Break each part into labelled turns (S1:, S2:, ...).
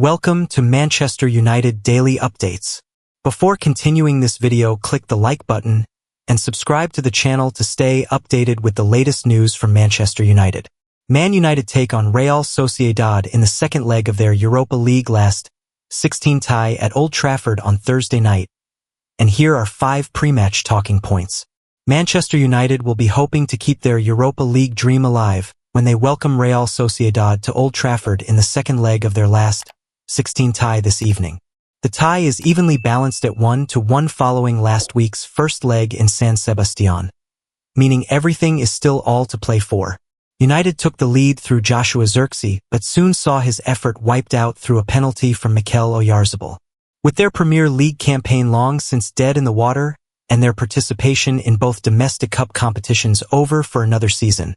S1: Welcome to Manchester United Daily Updates. Before continuing this video, click the like button and subscribe to the channel to stay updated with the latest news from Manchester United. Man United take on Real Sociedad in the second leg of their Europa League last 16 tie at Old Trafford on Thursday night. And here are 5 pre-match talking points. Manchester United will be hoping to keep their Europa League dream alive when they welcome Real Sociedad to Old Trafford in the second leg of their last 16 tie this evening. The tie is evenly balanced at 1-1 following last week's first leg in San Sebastián, meaning everything is still all to play for. United took the lead through Joshua Zirkzee, but soon saw his effort wiped out through a penalty from Mikel Oyarzabal. With their Premier League campaign long since dead in the water, and their participation in both domestic cup competitions over for another season,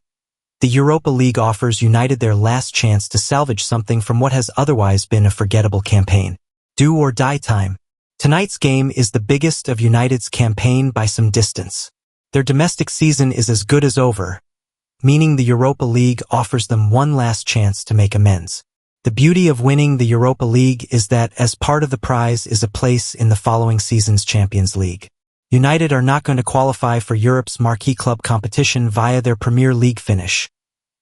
S1: the Europa League offers United their last chance to salvage something from what has otherwise been a forgettable campaign. Do or die time. Tonight's game is the biggest of United's campaign by some distance. Their domestic season is as good as over, meaning the Europa League offers them one last chance to make amends. The beauty of winning the Europa League is that as part of the prize is a place in the following season's Champions League. United are not going to qualify for Europe's marquee club competition via their Premier League finish,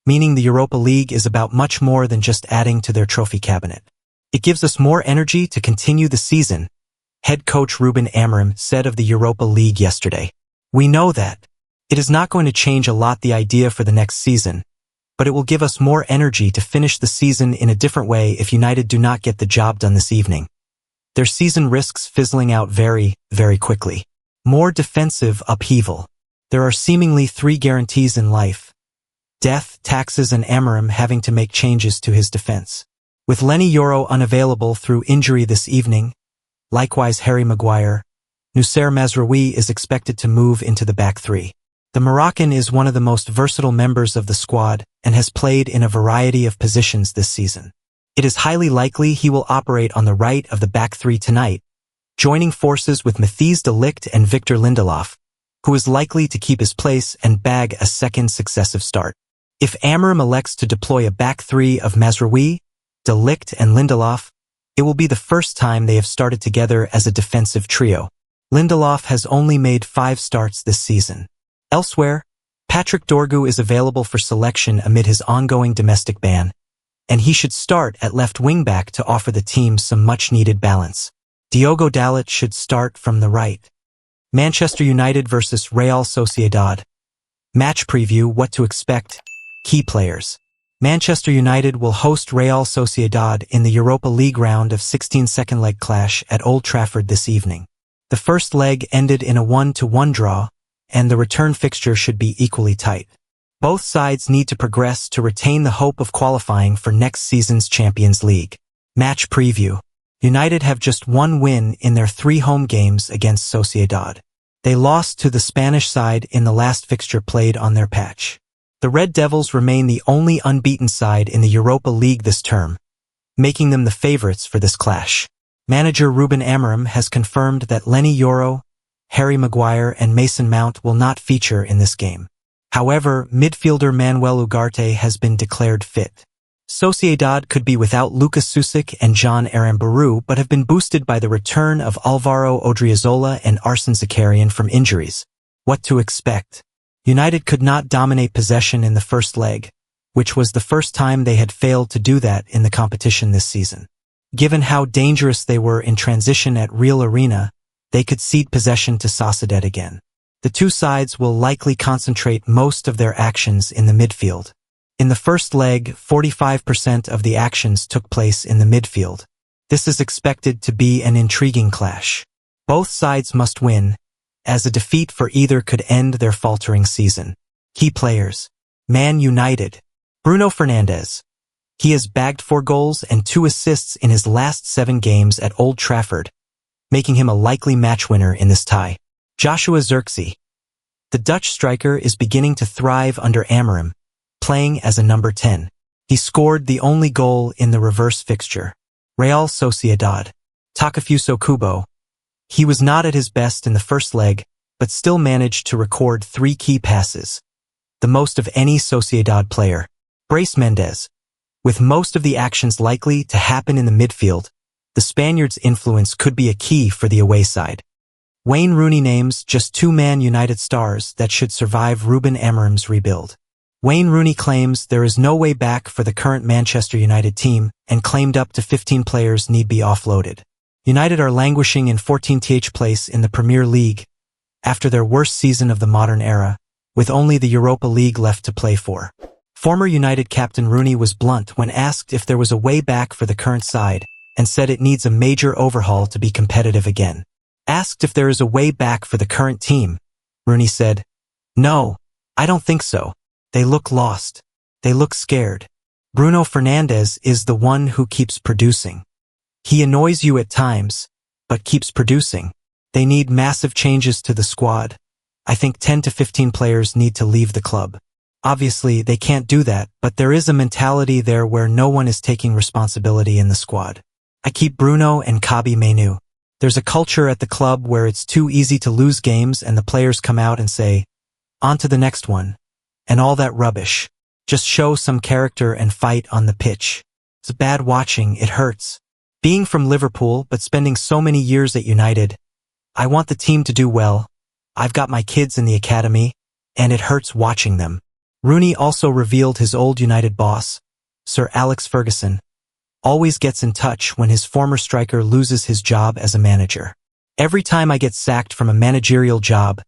S1: meaning the Europa League is about much more than just adding to their trophy cabinet. It gives us more energy to continue the season, head coach RUBEN Amorim said of the Europa League yesterday. We know that it is not going to change a lot the idea for the next season, but it will give us more energy to finish the season in a different way if United do not get the job done this evening. Their season risks fizzling out very, very quickly. More defensive upheaval. There are seemingly 3 guarantees in life: death, taxes, and Amorim having to make changes to his defense. With Leny Yoro unavailable through injury this evening, likewise Harry Maguire, Noussair Mazraoui is expected to move into the back 3. The Moroccan is one of the most versatile members of the squad and has played in a variety of positions this season. It is highly likely he will operate on the right of the back 3 tonight, joining forces with Matthijs de Ligt and Victor Lindelof, who is likely to keep his place and bag a second successive start. If Amorim elects to deploy a back 3 of Mazraoui, de Ligt and Lindelof, it will be the first time they have started together as a defensive trio. Lindelof has only made 5 starts this season. Elsewhere, Patrick Dorgu is available for selection amid his ongoing domestic ban, and he should start at left wing-back to offer the team some much-needed balance. Diogo Dalot should start from the right. Manchester United vs Real Sociedad. Match preview: what to expect. Key players. Manchester United will host Real Sociedad in the Europa League round of 16 second leg clash at Old Trafford this evening. The first leg ended in a 1-1 draw, and the return fixture should be equally tight. Both sides need to progress to retain the hope of qualifying for next season's Champions League. Match preview. United have just 1 win in their 3 home games against Sociedad. They lost to the Spanish side in the last fixture played on their patch. The Red Devils remain the only unbeaten side in the Europa League this term, making them the favorites for this clash. Manager RUBEN Amorim has confirmed that Leny Yoro, Harry Maguire, and Mason Mount will not feature in this game. However, midfielder Manuel Ugarte has been declared fit. Sociedad could be without Lucas Susic and John Arambarou, but have been boosted by the return of Alvaro Odriozola and Arsene Zakarian from injuries. What to expect? United could not dominate possession in the first leg, which was the first time they had failed to do that in the competition this season. Given how dangerous they were in transition at Real Arena, they could cede possession to Sociedad again. The 2 sides will likely concentrate most of their actions in the midfield. In the first leg, 45% of the actions took place in the midfield. This is expected to be an intriguing clash. Both sides must win, as a defeat for either could end their faltering season. Key players. Man United. Bruno Fernandes. He has bagged 4 goals and 2 assists in his last 7 games at Old Trafford, making him a likely match winner in this tie. Joshua Zirkzee. The Dutch striker is beginning to thrive under Amorim, playing as a number 10. He scored the only goal in the reverse fixture. Real Sociedad. Takefusa Kubo. He was not at his best in the first leg, but still managed to record 3 key passes, the most of any Sociedad player. Brais Mendes. With most of the actions likely to happen in the midfield, the Spaniards' influence could be a key for the away side. Wayne Rooney names just 2 Man United stars that should survive RUBEN AMORIM'S rebuild. Wayne Rooney claims there is no way back for the current Manchester United team and claimed up to 15 players need be offloaded. United are languishing in 14th place in the Premier League after their worst season of the modern era, with only the Europa League left to play for. Former United captain Rooney was blunt when asked if there was a way back for the current side and said it needs a major overhaul to be competitive again. Asked if there is a way back for the current team, Rooney said, "No, I don't think so. They look lost. They look scared. Bruno Fernandes is the one who keeps producing. He annoys you at times, but keeps producing. They need massive changes to the squad. I think 10 to 15 players need to leave the club. Obviously, they can't do that, but there is a mentality there where no one is taking responsibility in the squad. I keep Bruno and Kobbie Mainoo. There's a culture at the club where it's too easy to lose games and the players come out and say, 'On to the next one,' and all that rubbish. Just show some character and fight on the pitch. It's bad watching, it hurts. Being from Liverpool but spending so many years at United, I want the team to do well. I've got my kids in the academy, and it hurts watching them." Rooney also revealed his old United boss, Sir Alex Ferguson, always gets in touch when his former striker loses his job as a manager. "Every time I get sacked from a managerial job,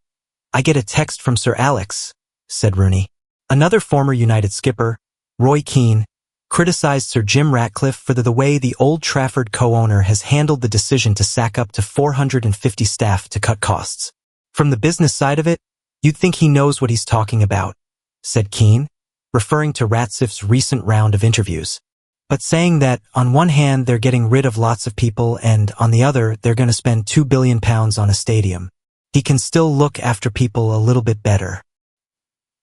S1: I get a text from Sir Alex," said Rooney. Another former United skipper, Roy Keane, criticized Sir Jim Ratcliffe for the way the Old Trafford co-owner has handled the decision to sack up to 450 staff to cut costs. "From the business side of it, you'd think he knows what he's talking about," said Keane, referring to Ratcliffe's recent round of interviews. But saying that, on one hand, they're getting rid of lots of people and, on the other, they're going to spend £2 billion on a stadium. He can still look after people a little bit better.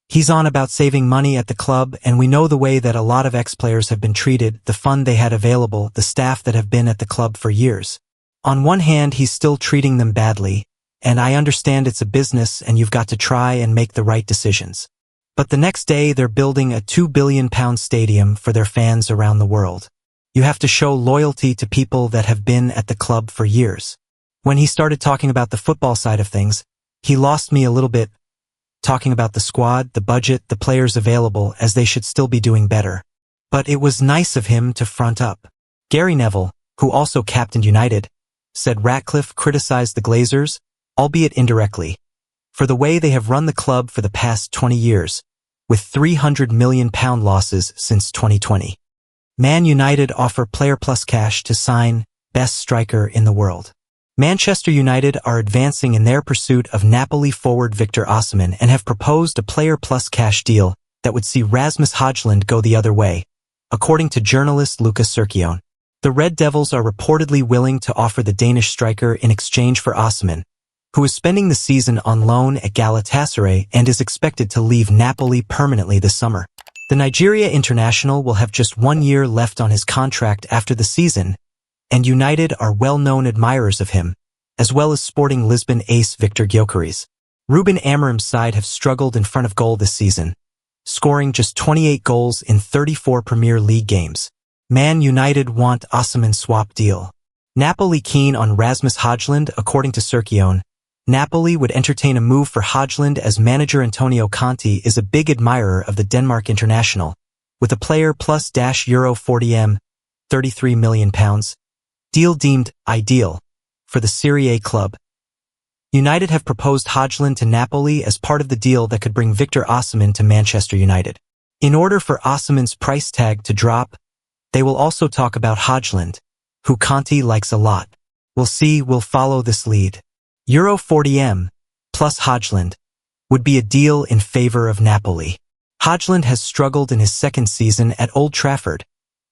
S1: He's on about saving money at the club, and we know the way that a lot of ex-players have been treated, the fund they had available, the staff that have been at the club for years. On one hand, he's still treating them badly, and I understand it's a business and you've got to try and make the right decisions. But the next day they're building a £2 billion stadium for their fans around the world. You have to show loyalty to people that have been at the club for years. When he started talking about the football side of things, he lost me a little bit, talking about the squad, the budget, the players available, as they should still be doing better. But it was nice of him to front up. Gary Neville, who also captained United, said Ratcliffe criticized the Glazers, albeit indirectly, for the way they have run the club for the past 20 years, with £300 million losses since 2020. Man United offer player plus cash to sign best striker in the world. Manchester United are advancing in their pursuit of Napoli forward Victor Osimhen and have proposed a player plus cash deal that would see Rasmus Højlund go the other way, according to journalist Lucas Serkion. The Red Devils are reportedly willing to offer the Danish striker in exchange for Osimhen, who is spending the season on loan at Galatasaray and is expected to leave Napoli permanently this summer. The Nigeria international will have just 1 year left on his contract after the season, and United are well-known admirers of him, as well as Sporting Lisbon ace Victor Gyökeres. RUBEN AMORIM'S side have struggled in front of goal this season, scoring just 28 goals in 34 Premier League games. Man United want Osimhen swap deal. Napoli keen on Rasmus Højlund, according to Serkion. Napoli would entertain a move for Højlund as manager Antonio Conte is a big admirer of the Denmark international, with a player plus Euro 40M, £33 million, deal deemed ideal for the Serie A club. United have proposed Højlund to Napoli as part of the deal that could bring Victor Osimhen to Manchester United. In order for Osimhen's price tag to drop, they will also talk about Højlund, who Conte likes a lot. We'll see, we'll follow this lead. Euro 40M plus Højlund would be a deal in favor of Napoli. Højlund has struggled in his second season at Old Trafford,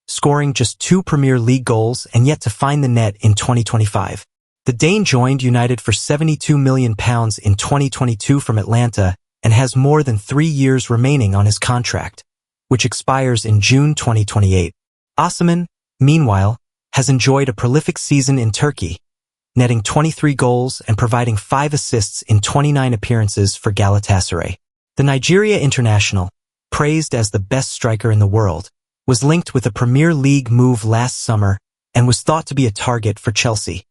S1: scoring just 2 Premier League goals and yet to find the net in 2025. The Dane joined United for £72 million in 2022 from Atlanta and has more than 3 years remaining on his contract, which expires in June 2028. Osimhen, meanwhile, has enjoyed a prolific season in Turkey, netting 23 goals and providing 5 assists in 29 appearances for Galatasaray. The Nigeria international, praised as the best striker in the world, was linked with a Premier League move last summer and was thought to be a target for Chelsea.